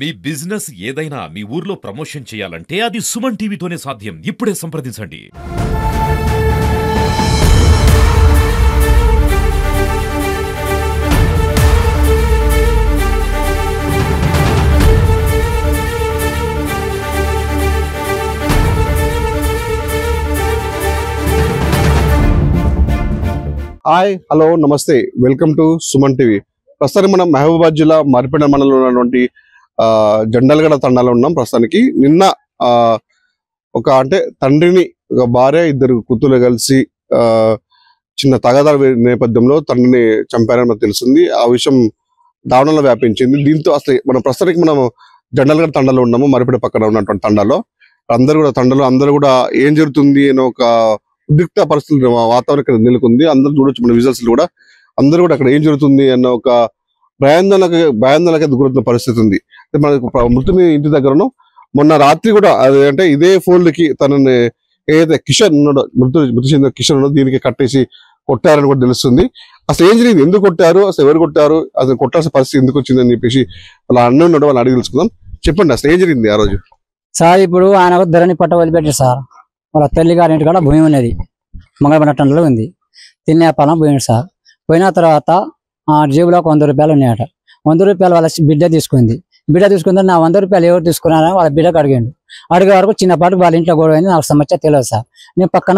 మీ business ఏదైనా మీ ఊర్లో promotion చేయాలంటే అది సుమన్ టీవీతోనే సాధ్యం. ఇప్పుడే సంప్రదించండి. హాయ్ హలో నమస్తే వెల్కమ్ టు సుమన్ టీవీ. ప్రస్తుతానికి మనం మహబూబాబాద్ జిల్లా మరిపేట మండలంలో ఉన్నటువంటి జండల్గడ తండాలో ఉన్నాం. ప్రస్తుతానికి నిన్న అంటే తండ్రిని ఒక భార్య ఇద్దరు కూతురు కలిసి చిన్న తగాదాల నేపథ్యంలో తండ్రిని చంపారని మనకు తెలుస్తుంది. ఆ విషయం దారుణంలో వ్యాపించింది. దీంతో అసలు మనం ప్రస్తుతానికి మనం జండల్గడ తండాలో ఉన్నాము, మరిపేట పక్కన ఉన్నటువంటి తండాలో. అందరూ కూడా ఏం జరుగుతుంది అని ఒక ఉద్రిక్త పరిస్థితులు వాతావరణం ఇక్కడ నెలకొంది. అందరూ చూడొచ్చు మన విజువల్స్ కూడా. అందరూ కూడా అక్కడ ఏం జరుగుతుంది అన్న ఒక భయాందోళనకి గురవుతున్న పరిస్థితి ఉంది. మనకు మృతుని ఇంటి దగ్గరను మొన్న రాత్రి కూడా అంటే ఇదే ఫోన్లకి తనని ఏదైతే కిషన్ ఉన్నాడో మృతి చెందిన కిషన్ ఉన్నాడో దీనికి కట్టేసి కొట్టారని కూడా తెలుస్తుంది. అసలు ఏం జరిగింది, ఎందుకు కొట్టారు, అసలు ఎవరు కొట్టారు, అసలు కొట్టాల్సిన పరిస్థితి ఎందుకు వచ్చిందని చెప్పేసి వాళ్ళ అన్న ఉన్నాడు, వాళ్ళని అడిగి తెలుసుకుందాం. చెప్పండి అసలు ఏం జరిగింది ఆ రోజు. సార్ ఇప్పుడు ఆయన ధరణి పట్ట వదిలిపెట్టారు సార్. వాళ్ళ తల్లి గారి ఇంటి కూడా భూమి ఉన్నది, మంగళపట్నంలో ఉంది. తిన్నేపాలెం పోయింది సార్. పోయిన తర్వాత ఆ జేబులో 100 రూపాయలు ఉన్నాయట. 100 రూపాయలు వాళ్ళ బిడ్డ తీసుకుంది. బిడ్డ తీసుకుంటే నా 100 రూపాయలు ఎవరు తీసుకున్నారని వాళ్ళ బిడ్డకు అడిగాడు. అడిగే వరకు చిన్నపాటు వాళ్ళ ఇంట్లో గొడవ అయింది. నాకు సమస్య తెలియదు సార్. నేను పక్కన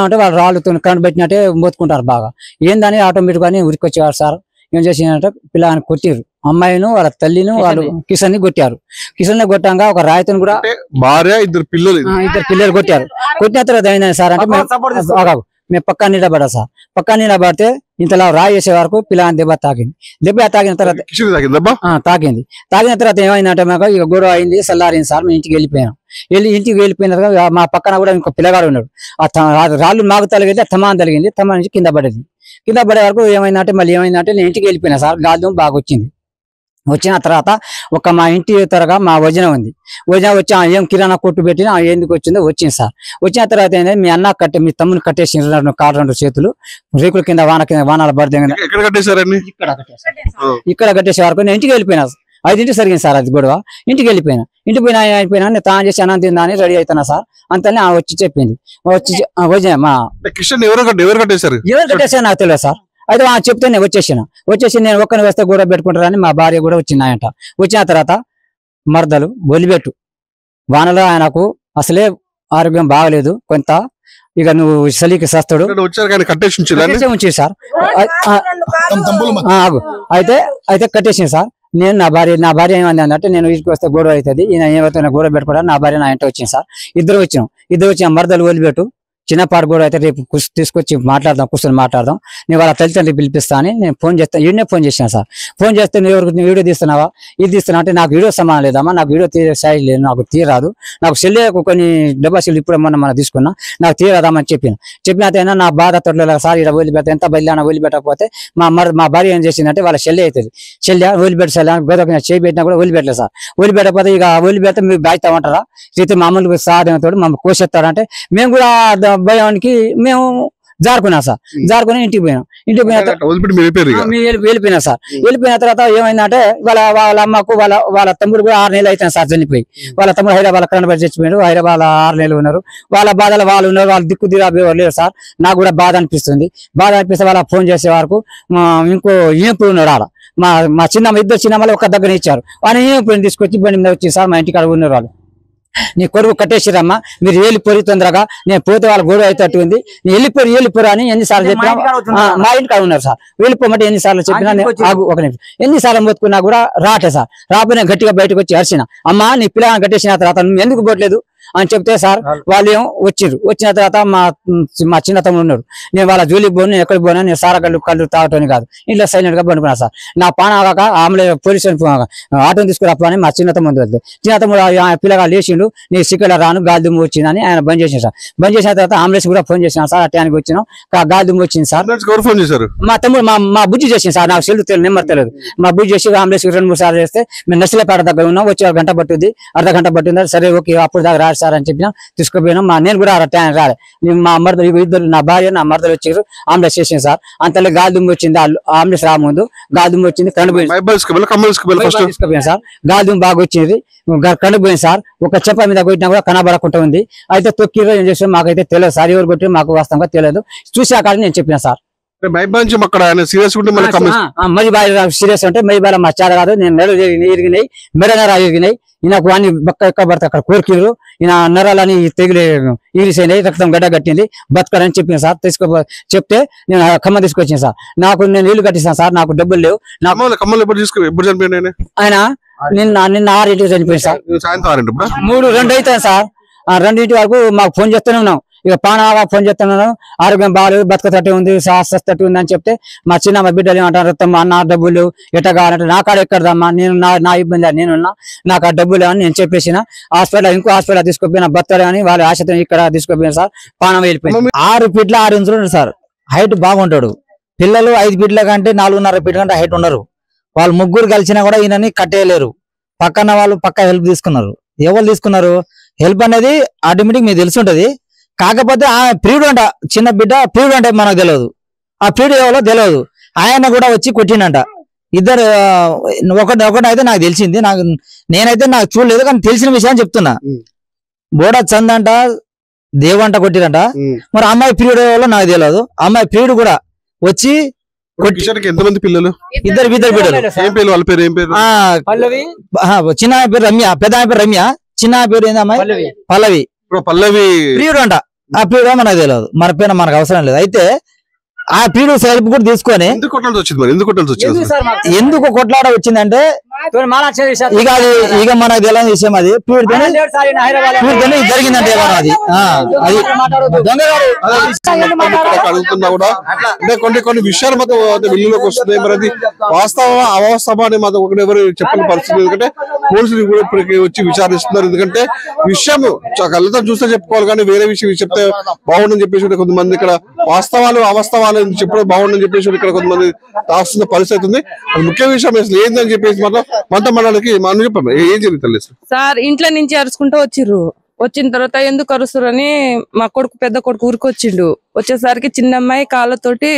ఉంటే వాళ్ళు రాళ్ళతో కరెంట్ పెట్టినట్టే మోతుకుంటారు బాగా. ఏందని ఆటోమేటిక్ అని ఉరికొచ్చేవారు సార్. ఏం చేసినట్టే పిల్లగాని కొట్టిరు, అమ్మాయిను వాళ్ళ తల్లిను వాళ్ళు కిషన్ ని కొట్టారు. కిషన్ ని కొట్టాక ఒక రాయితను కూడా భార్య ఇద్దరు పిల్లలు కొట్టారు. కొట్టిన తర్వాత ఏంటంటే సార్ అంటే మేము పక్కా నిలబడ్డా సార్. పక్కా నిలబడితే ఇంతలా రాయి వేసే వరకు పిల్లగాని దెబ్బ తాకింది. తాకిన తర్వాత తాకిన తర్వాత ఏమైందంటే మాకు ఇక గొడవ అయింది, చల్లారింది సార్. మేము ఇంటికి వెళ్ళిపోయిన తర్వాత మా పక్కన కూడా ఇంకో పిల్లగాడు ఉన్నాడు. ఆ రాళ్ళు మాకు తలిగింది, తమాన్ తలిగింది. తమ నుంచి కింద పడే వరకు ఏమైందంటే నేను ఇంటికి వెళ్ళిపోయినా సార్. గాలి బాగా వచ్చిన తర్వాత మా ఇంటి త్వరగా మా వజన ఉంది. వజన వచ్చి ఏం కిరాణా కొట్టు పెట్టినా ఎందుకు వచ్చిందో వచ్చింది సార్. వచ్చిన తర్వాత ఏంటంటే మీ తమ్ముని కట్టేసి 2 చేతులు రేకుల కింద వానాల పడితే ఇక్కడ కట్టేసే వరకు నేను ఇంటికి వెళ్ళిపోయినా. 5 జరిగింది సార్ అది గొడవ. ఇంటికి అయిపోయినా నేను తాను చేసి అన్నం తిందా అని రెడీ అవుతున్నా సార్. అంతనే వచ్చి చెప్పింది. ఎవరు కట్టేశారు నాకు తెలియదు సార్. అయితే చెప్తే నేను వచ్చేసి నేను ఒక్కని వేస్తే గొడవ పెట్టుకుంటారని మా భార్య కూడా వచ్చిందాయంట. వచ్చిన తర్వాత మరదలు బొలిబెట్టు వానలో ఆయనకు అసలే ఆరోగ్యం బాగలేదు కొంత, ఇక నువ్వు చలికి సస్తాడు ఉంచి సార్. అయితే కట్టేసింది సార్. నేను నా భార్య ఏమంది అంటే నేను ఇంటికి వస్తే గొడవ అవుతుంది, ఈయన ఏమైతే గొడవ పెట్టుకోవడానికి నా భార్య నా ఇంట వచ్చింది సార్. ఇద్దరు వచ్చిన మరదలు వదిలిపెట్టు చిన్నపాటు కూడా అయితే రేపు తీసుకొచ్చి కూర్చొని మాట్లాడదాం, నేను వాళ్ళ తల్లిదండ్రులు పిలిపిస్తా అని నేను ఫోన్ చేశాను సార్. ఫోన్ చేస్తే నువ్వు వీడియో తీస్తున్నావా, ఇది తీస్తున్నా అంటే నాకు వీడియో సమానం లేదమ్మా, నాకు వీడియో తీసే సైజ్ లేదు, నాకు తీరాదు, నాకు సెల్లేకు కొన్ని డబ్బాసీలు ఇప్పుడు మనం తీసుకున్నా, నాకు తీరాదామని చెప్పిన నా బాధ తొట్టలేదు సార్. ఇక్కడ వదిలిపెట్ట ఎంత బయలుదేరినా వదిలిపెట్టకపోతే మా భార్య ఏం చేసిందంటే వాళ్ళ చెల్లె అవుతుంది. వదిలిపెట్టాలి గొడవ చేయబెట్టినా కూడా వదిలిపెట్టలేదు సార్. వదిలిపెట్టకపోతే ఇక వదిలిపెడితే మీరు బాధ్యతమంటారా, అయితే మామూలుగా సాధనతో మమ్మల్ని కోసేస్తాడంటే మేము కూడా భయానికి మేము జారుకున్నా సార్. జారుకుని ఇంటికి పోయినా వెళ్ళిపోయినా సార్. వెళ్ళిపోయిన తర్వాత ఏమైందంటే వాళ్ళ అమ్మకు వాళ్ళ తమ్ముడు కూడా 6 నెలలు అవుతాయి సార్ చనిపోయి. వాళ్ళ తమ్ముడు హైదరాబాద్ కనబడి చచ్చిపోయాడు. హైదరాబాద్ 6 నెలలు ఉన్నారు. వాళ్ళ బాధలు వాళ్ళు ఉన్నారు, వాళ్ళు దిక్కు దిరాబేవారు లేరు సార్. నాకు కూడా బాధ అనిపిస్తుంది. వాళ్ళ ఫోన్ చేసే వరకు ఇంకో ఈంపుడు ఉన్నాడు ఆడ. మా ఇద్దరు చిన్నమ్మలు ఒక దగ్గర ఇచ్చారు. వాళ్ళు ఈంపుడిని తీసుకొచ్చి బండి మీద వచ్చి సార్ మా ఇంటికాడ ఉన్నారు. వాళ్ళు నీ కొడుకు కట్టేసిరమ్మా, మీరు వెళ్ళిపోయి తొందరగా, నేను పోతే వాళ్ళ గొడవ అయితట్టు ఉంది, నేను వెళ్ళిపోరు అని ఎన్నిసార్లు చెప్పినా మా ఇంటికాడ ఉన్నారు సార్. వెళ్ళిపోమంటే ఎన్నిసార్లు చెప్పినా ఒక నిమిషం ఎన్నిసార్లు మొత్తుకున్నా కూడా రాటే సార్. రాకపోయినా గట్టిగా బయటకు వచ్చి అరిచిన, అమ్మా నీ పిల్లగాని కట్టేసిన తర్వాత నువ్వు ఎందుకు పోవట్లేదు అని చెప్తే సార్ వాళ్ళు ఏమో వచ్చిన తర్వాత మా చిన్న తమ్ముడు ఉన్నాడు. నేను వాళ్ళ జోలికి పోను, నేను ఎక్కడికి పోనా, నేను సారా కళ్ళు తాగటం కాదు, ఇంట్లో సైలెంట్ గా పండుకున్నా సార్. నా పానాక ఆమె పోలీసు ఆటోని తీసుకురాని మా చిన్న తమ్ముడు వెళ్తే చిన్న తమ్ముడు పిల్లగా లేచిండు, నీ సిక్కల రాను గాలి దుమ్ము వచ్చిందని ఆయన బంద్ చేసిన సార్. బంద్ చేసిన తర్వాత అంబులెన్స్ కూడా ఫోన్ చేసిన సార్. అట్టానికి వచ్చినాం, గాలి దుమ్ము వచ్చింది సార్. మా తమ్ముడు మా బుజ్జి చేసింది సార్. నాకు సెల్లు నెంబర్ తెలియదు. మా బుజ్జి చేసి అంబులెన్స్ 2-3 సార్లు చేస్తే మేము నర్సిలేపేట దగ్గర ఉన్నాం. వచ్చి 1 గంట పట్టుద్ది, అర్ధ గంట పట్టింది. సరే ఓకే అప్పుడు దాకా రాలి సార్ అని చెప్పిన తీసుకుపోయినాం. నేను కూడా రాలే. మా మరదలు ఇద్దరు, నా భార్య నా మరదలు వచ్చారు, ఆమ్లెట్ చేసింది సార్. అంతలో గాలి దుమ్ము వచ్చింది, ఆమ్లెట్ రా ముందు గాలి దుమ్ము వచ్చింది, తీసుకుపోయాను సార్. గాలి దుమ్ము బాగా వచ్చింది, కనుపోయింది సార్. ఒక చెప్ప మీద కొట్టినా కూడా కనబడకుండా ఉంది. అయితే తొక్కిరో ఏం చేసాం మాకైతే తెలియదు సార్, ఎవరు కొట్టి మాకు వాస్తవంగా తెలియదు. చూసాక నేను చెప్పిన సార్ మరి బాగా సీరియస్ ఉంటే మరి బాగా మా చాలా కాదు, నేను నెలలు ఇరిగినాయి, మెడనరా ఇరిగినాయి, ఈయనకు అన్ని బక్క ఎక్క పడితే అక్కడ కోరికిరు, ఈయన నరాలని ఇరిగినాయి, రక్తం గడ్డ కట్టింది, బతకాలని చెప్పిన సార్. చెప్తే నేను ఖమ్మం తీసుకొచ్చాను సార్. నేను ఇల్లు కట్టిస్తాను సార్, నాకు డబ్బులు లేవు. ఆయన నిన్న 6 చనిపోయింది సార్, 2 అవుతాను సార్. 2 వరకు మాకు ఫోన్ చేస్తూనే ఉన్నాం. ఇక పానాగా ఫోన్ చేస్తున్నాను, ఆరోగ్యం బాగాలేదు, బతకతట్టే ఉంది, శాస్త్రతట్టు ఉంది అని చెప్తే మా చిన్న మా బిడ్డలు ఏమంటారు, అన్న డబ్బులు ఎట్ట కావాలంటే నా కాడ ఎక్కడదమ్మా, నేను నా ఇబ్బంది నేనున్నా, నాకు ఆ డబ్బులు అని నేను చెప్పేసిన. ఇంకో హాస్పిటల్ తీసుకుపోయిన బతకలే అని వాళ్ళ ఆశతో ఇక్కడ తీసుకుపోయిన సార్. పానం వెళ్ళిపోయింది. 6 ఫీట్ల 6 ఇంచులు సార్, హైట్ బాగుంటాడు. పిల్లలు 5 ఫీట్ల కంటే 4.5 ఫీట్ల కంటే హైట్ ఉండరు. వాళ్ళు ముగ్గురు కలిసినా కూడా ఈయనని కట్టేయలేరు. పక్కన వాళ్ళు పక్క హెల్ప్ తీసుకున్నారు. ఎవరు తీసుకున్నారు హెల్ప్ అనేది ఆటోమేటిక్ మీకు తెలిసి ఉంటది. కాకపోతే ఆ ప్రియుడు అంట, చిన్న బిడ్డ ప్రియుడు అంటే మనకు తెలియదు, ఆ ప్రియుడు ఎవరో తెలియదు. ఆయన కూడా వచ్చి కొట్టిండంట. ఇద్దరు ఒకటి అయితే నాకు తెలిసింది, నేనైతే నాకు చూడలేదు కానీ తెలిసిన విషయాన్ని చెప్తున్నా. బోడా చంద్ అంట దేవంట కొట్టిరంట. మరి అమ్మాయి ప్రియుడు ఎవరో నాకు తెలియదు. అమ్మాయి ప్రియుడు కూడా వచ్చి ఎంతమంది పిల్లలు? ఇద్దరు బిడ్డలు. చిన్న పేరు రమ్య, పెద్ద పేరు రమ్య, చిన్న పేరు ఏందమ్మాయి పల్లవి. ప్రియుడు అంట, ఆ ప్రియుడు మనకు తెలియదు, మన పేరు మనకు అవసరం లేదు. అయితే ఆ ప్రియుడు సెల్ఫ్ కూడా తీసుకొని ఎందుకు కొట్లాడ వచ్చిందంటే ఇక మనకు తెలియని విషయం అది. ప్రియుడితోనే జరిగిందంటే అది అడుగుతున్నా కూడా అంటే కొన్ని విషయాలు మాత్రం వెలుగులోకి వస్తున్నాయి. మరి అది వాస్తవ అవాస్తవ అని మాత్రం ఒకటి ఎవరు చెప్పని పరిస్థితి. ఎందుకంటే పోలీసులు కూడా ఇప్పటికి వచ్చి విచారిస్తున్నారు. ఎందుకంటే విషయం కళ్ళతో చూస్తే చెప్పుకోవాలి కానీ వేరే విషయం చెప్తే బాగుండని చెప్పేసి కొంతమంది ఇక్కడ వాస్తవాలు అవాస్తవాలు చెప్పడం బాగుండని చెప్పేసి ఇక్కడ కొంతమంది రాస్తున్న పరిస్థితి ఉంది. అది ముఖ్య విషయం అసలు ఏందని చెప్పేసి మాత్రం మంట మండలికి మనం చెప్పాము ఏం జరుగుతుంది సార్. ఇంట్లో నుంచి అరుచుకుంటూ వచ్చిర్రు. వచ్చిన తర్వాత ఎందుకు అరుస్తారు అని మా కొడుకు పెద్ద కొడుకు ఊరికి వచ్చిండు. వచ్చేసరికి చిన్న అమ్మాయి కాళ్ళతోటి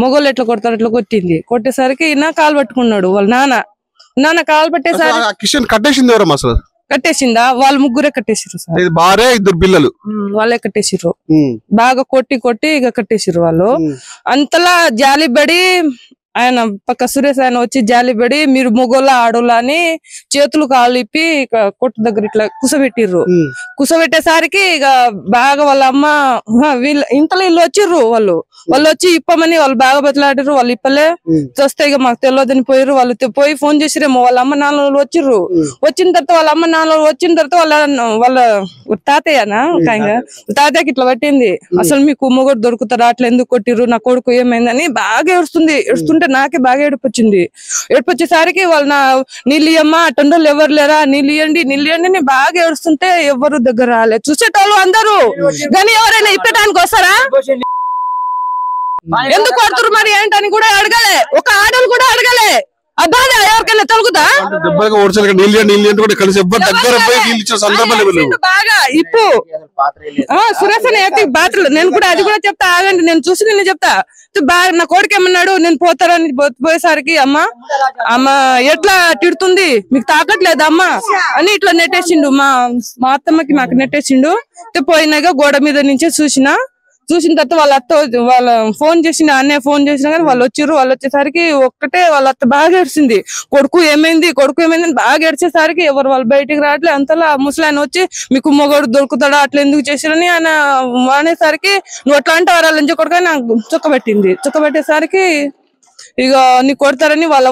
మొగోళ్ళు ఎట్లా కొడతారు అట్లా కొట్టింది. కొట్టేసరికి ఈయన కాలు పట్టుకున్నాడు. వాళ్ళ నాన్న కాలు పట్టేసరికి కట్టేసింది ఎవరమ్మా అసలు? కట్టేసిందా? వాళ్ళు ముగ్గురే కట్టేసిరు సార్. భార్య ఇద్దరు పిల్లలు వాళ్ళే కట్టేసిరు. బాగా కొట్టి ఇక కట్టేసిరు వాళ్ళు. అంతలా జాలిబడి ఆయన పక్క సురేష్ ఆయన వచ్చి జాలిబడి మీరు మొగోళ్ళ ఆడోళ్ళ అని చేతులు కాలిపి ఇక కొట్టు దగ్గర ఇట్లా కుసబెట్టిర్రు. కుసబెట్టేసరికి ఇక బాగా వాళ్ళ అమ్మ ఇంతలో ఇల్లు వచ్చిర్రు. వాళ్ళు వచ్చి ఇప్పమని వాళ్ళు బాగా బతలాడిర్రు. వాళ్ళు ఇప్పలే చూస్తే ఇక మాకు తెలియదని పోయిర్రు. వాళ్ళు పోయి ఫోన్ చేసిరేమో. వాళ్ళ అమ్మ నాన్న వచ్చిర్రు. వచ్చిన తర్వాత వాళ్ళ అమ్మ నాన్న వచ్చిన తర్వాత వాళ్ళ తాతయ్యనా తాతయ్యకి ఇట్లా పట్టింది. అసలు మీకు మొగోడు దొరుకుతారా, అట్లా ఎందుకు కొట్టిర్రు, నా కొడుకు ఏమైందని బాగా ఏడుస్తుంటే నాకే బాగా ఏడుపొచ్చింది. ఏడుపొచ్చేసరికి వాళ్ళు నీళ్ళు ఇయ్యమ్మా, అటెండర్లు ఎవరు లేరా, నీళ్ళు ఇయ్యండి అని బాగా ఏడుస్తుంటే ఎవరు దగ్గర రాలే. చూసేటోళ్ళు అందరూ కానీ ఎవరైనా ఇప్పటానికి వస్తారా? ఎందుకు కొడుతురు మరి ఏంటని కూడా అడగలే. ఒక ఆడలు కూడా అడగలే. ఆ బాధ ఎవరికైనా తొలుగుతా? బాగా ఇప్పు సురేష్ బాత్రలు నేను కూడా అది కూడా చెప్తా. ఆగండి, నేను చూసి నేను చెప్తా. బాగా నా కోడికి ఏమన్నాడు, నేను పోతారని పోయేసరికి అమ్మ ఎట్లా తిడుతుంది, మీకు తాకట్లేదు అమ్మా అని ఇట్లా నెట్టేసిండు. మా అత్తమ్మకి మాకు నెట్టేసిండు. పోయినాక గోడ మీద నుంచే చూసిన తర్వాత వాళ్ళ ఫోన్ చేసిన అన్నయ్య ఫోన్ చేసినా కానీ వాళ్ళు వచ్చిర్రు. వాళ్ళు వచ్చేసరికి ఒక్కటే వాళ్ళ అత్త బాగా ఏడ్చింది. కొడుకు ఏమైంది అని బాగా ఏడ్చేసరికి ఎవరు వాళ్ళు బయటికి రావట్లే. అంతలా ముసలాయన వచ్చి మీకు మొగోడు దొరుకుతాడా, అట్లా ఎందుకు చేసిరని ఆయన అనేసరికి నువ్వు అట్లా అంటే వారు లంచ కొడుకు నాకు చుక్కబెట్టేసరికి ఇక నీ కొడతారని వాళ్ళ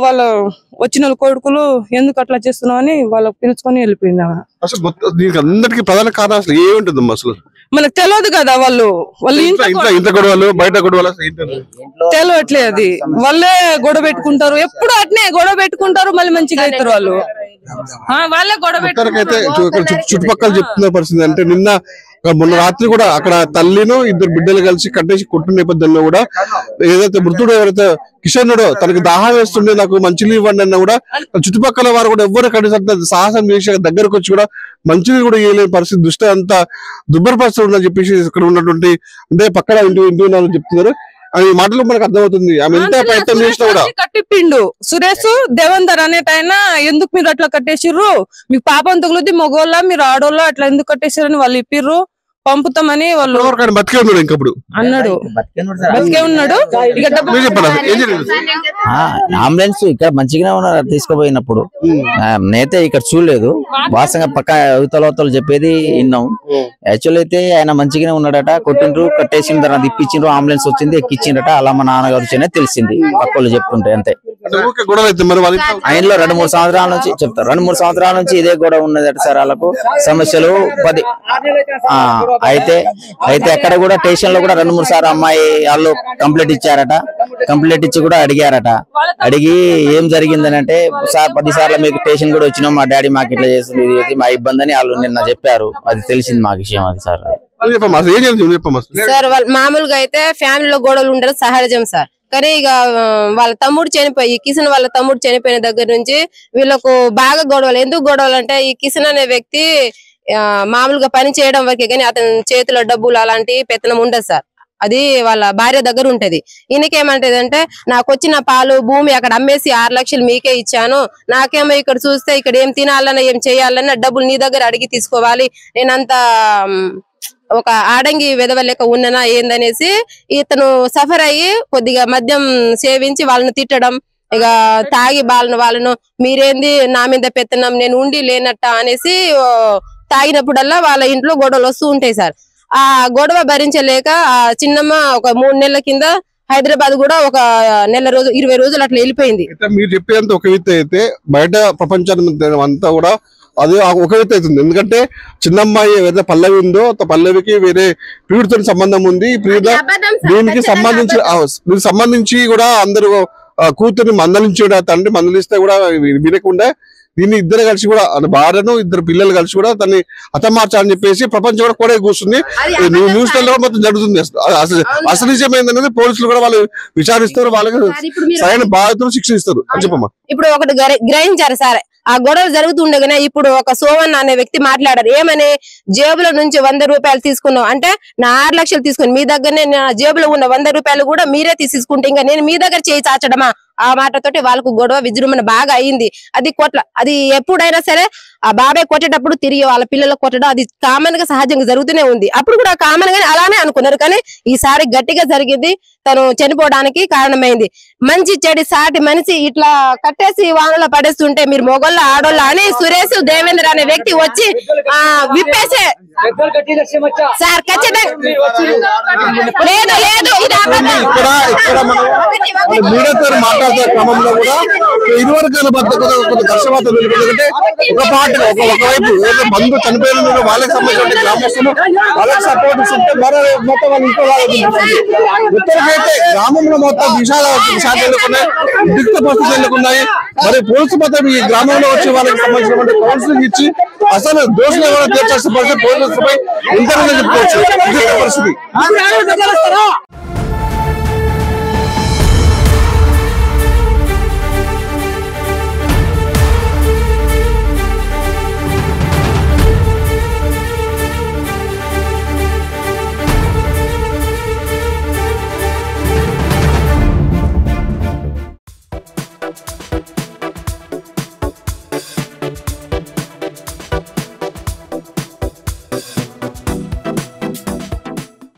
వచ్చిన కొడుకులు ఎందుకు అట్లా చేస్తున్నావు అని వాళ్ళకి పిలుచుకొని వెళ్ళిపోయింది. అందరికి ప్రధాన కారణం అసలు ఏముంటుంది అసలు మనకు తెలియదు కదా. వాళ్ళు ఇంత గొడవలు బయట గొడవలు తెలియట్లేదు. అది వాళ్ళే గొడవ పెట్టుకుంటారు, ఎప్పుడు అట్నే గొడవ పెట్టుకుంటారు, మళ్ళీ మంచిగా అవుతారు వాళ్ళు. వాళ్ళే గొడవ చుట్టుపక్కల చెప్తున్న పరిస్థితి అంటే నిన్న మొన్న రాత్రి కూడా అక్కడ తల్లిను ఇద్దరు బిడ్డలు కలిసి కట్టేసి కొట్టిన నేపథ్యంలో కూడా ఏదైతే మృతుడు ఎవరైతే కిషన్నుడో తనకి దాహం వేస్తుండే నాకు మంచినీళ్ళు ఇవ్వండి అన్న కూడా చుట్టుపక్కల వారు కూడా ఎవ్వరు కనీసం సాహసం చేసి దగ్గరకు వచ్చి కూడా మంచినీళ్ళు కూడా ఇవ్వలేని పరిస్థితి దృష్టి అంతా దుర్భర పరిస్థితి ఉందని చెప్పేసి ఇక్కడ ఉన్నటువంటి అంటే పక్కన ఇంటి ఉన్నారని చెప్తున్నారు. అని మాటలు మనకు అర్థమవుతుంది. ఆమె ఎంత ప్రయత్నం చేసినా కూడా కట్టిపిండు సురేష్ దేవేందర్ అనేటైన ఎందుకు మీరు అట్లా కట్టేసిర్రు, మీకు పాపం తగులుద్ది మగోళ్ళ మీరు ఆడోళ్ళ అట్లా ఎందుకు కట్టేసిర్రు వాళ్ళు ఇప్పిర్రు పంపుతామని వాళ్ళు బతికే ఉన్నాడు ఇంకప్పుడు అన్నాడు. బతికే ఉన్నాడు. అంబులెన్స్ ఇక్కడ మంచిగానే ఉన్నారు తీసుకుపోయినప్పుడు. నేనైతే ఇక్కడ చూడలేదు, వాస్తవంగా పక్క అవతల చెప్పేది విన్నాం. యాక్చువల్ అయితే ఆయన మంచిగానే ఉన్నాడట, కొట్టిండ్రు కట్టేసిన తర్వాత ఇప్పించిండ్రు, అంబులెన్స్ వచ్చింది ఎక్కిచ్చిండట. అలా మా నాన్నగారు వచ్చేనే తెలిసింది, పక్కలు చెప్తుంటే అంతే. ఆయనలో 2-3 సంవత్సరాల నుంచి చెప్తారు, 2-3 సంవత్సరాల నుంచి ఇదే గొడవ ఉన్నదట సార్. వాళ్ళకు సమస్యలు 10 అయితే అక్కడ కూడా స్టేషన్ లో కూడా 2-3 సార్లు అమ్మాయి వాళ్ళు కంప్లైంట్ ఇచ్చారట. కంప్లైంట్ ఇచ్చి కూడా అడిగారట. అడిగి ఏం జరిగిందని అంటే సార్ 10 సార్లు మీకు స్టేషన్ కూడా వచ్చినాం, మా డాడీ మాకు ఇట్లా చేస్తుంది, ఇది మా ఇబ్బంది అని వాళ్ళు నిన్న చెప్పారు. అది తెలిసింది మాకు విషయం అది సార్. సార్ వాళ్ళు మామూలుగా అయితే ఫ్యామిలీలో గొడవలు ఉండడం సహజం సార్. కానీ ఇక వాళ్ళ తమ్ముడు చనిపోయి కిషన్ వాళ్ళ తమ్ముడు చనిపోయిన దగ్గర నుంచి వీళ్ళకు బాగా గొడవలు. ఎందుకు గొడవలు అంటే ఈ కిషన్ అనే వ్యక్తి మామూలుగా పని చేయడం వరకే కానీ అతని చేతిలో డబ్బులు అలాంటి పెత్తనం ఉండదు సార్. అది వాళ్ళ భార్య దగ్గర ఉంటది. ఈయనకేమంటది అంటే నాకు వచ్చిన పాలు భూమి అక్కడ అమ్మేసి 6 లక్షలు మీకే ఇచ్చాను, నాకేమో ఇక్కడ చూస్తే ఇక్కడ ఏం తినాలన్నా ఏం చేయాలన్నా డబ్బులు నీ దగ్గర అడిగి తీసుకోవాలి, నేనంతా ఒక ఆడంగి వెదవలేక ఉన్ననా ఏందనేసి ఇతను సఫర్ అయ్యి కొద్దిగా మద్యం సేవించి వాళ్ళని తిట్టడం, ఇక తాగి వాళ్ళను మీరేంది నా మీద పెత్తనం నేను ఉండి లేనట్ట అనేసి తాగినప్పుడల్లా వాళ్ళ ఇంట్లో గొడవలు వస్తూ ఉంటాయి సార్. ఆ గొడవ భరించలేక ఆ చిన్నమ్మ ఒక 3 నెలల కింద హైదరాబాద్ కూడా ఒక 20 రోజులు అట్లా వెళ్ళిపోయింది. మీరు చెప్పేంత ఒక వ్యక్తి అయితే బయట ప్రపంచాన్ని అంతా కూడా అది ఒక వ్యక్తి అవుతుంది. ఎందుకంటే చిన్నమ్మాయి ఏదైతే పల్లవి ఉందో పల్లవికి వేరే ప్రియుడితో సంబంధం ఉంది. దీనికి సంబంధించి కూడా అందరూ కూతుర్ని మందలించి తండ్రి మందలిస్తే కూడా వినకుండా దీన్ని ఇద్దరు కలిసి కూడా భార్యను 2 పిల్లలు కలిసి కూడా తనని హతమార్చాలని చెప్పేసి ప్రపంచం కూడా కూడా కూర్చుంది. న్యూస్ లో మొత్తం జరుగుతుంది. అసలు నిజం ఏంటనేది పోలీసులు కూడా వాళ్ళు విచారిస్తారు, వాళ్ళకి సరైన బాధ్యతలు శిక్ష ఇస్తారు అని చెప్పమ్మా. ఇప్పుడు ఒకటి గ్రహించారు సార్, ఆ గొడవలు జరుగుతుండగానే ఇప్పుడు ఒక సోమన్ అనే వ్యక్తి మాట్లాడారు. ఏమని జేబుల నుంచి 100 రూపాయలు తీసుకున్నావు అంటే నా 6 లక్షలు తీసుకుని మీ దగ్గరనే నా జేబులో ఉన్న 100 రూపాయలు కూడా మీరే తీసుకుంటే ఇంకా నేను మీ దగ్గర చేయి చాచడమా? ఆ మాటతోటి వాళ్ళకు గొడవ విజృంభణ బాగా అయింది. అది ఎప్పుడైనా సరే ఆ బాబాయ్ కొట్టేటప్పుడు తిరిగి వాళ్ళ పిల్లలకు కొట్టడం అది కామన్ గా సహజంగా జరుగుతూనే ఉంది. అప్పుడు కూడా కామన్ గానే అలానే అనుకున్నారు, కానీ ఈసారి గట్టిగా జరిగింది. తను చనిపోవడానికి కారణమైంది. మంచి చెడు సాటి మనిషి ఇట్లా కట్టేసి వానలో పడేస్తుంటే మీరు మొగోళ్ళ ఆడోళ్ళ అని సురేష్ దేవేంద్ర అనే వ్యక్తి వచ్చి విప్పేసే సార్ ఖచ్చితంగా లేదు ఇది మాట్లాడుతున్న క్రమంలో కూడా ఇరువర్గాల మధ్య ఘర్షవాతం ఎందుకంటే ఒకవైపు బంధు చనిపోయిన వాళ్ళకి సంబంధించిన గ్రామస్తులు వాళ్ళకి సపోర్ట్ ఇస్తుంటే మరో మొత్తం వాళ్ళ ఇంట్లో ఉత్తరకైతే గ్రామంలో మొత్తం విషాద ఎన్నుకున్నాయి, దిక్త పరిస్థితులు ఎన్నుకున్నాయి. మరి పోలీసు మొత్తం ఈ గ్రామంలో వచ్చి వాళ్ళకి సంబంధించిన కౌన్సిలింగ్ ఇచ్చి అసలు దోషులు ఎవరైనా తీర్చాల్సిన పరిస్థితి పోలీసులపై ఉందని చెప్పుకోవచ్చు. పరిస్థితి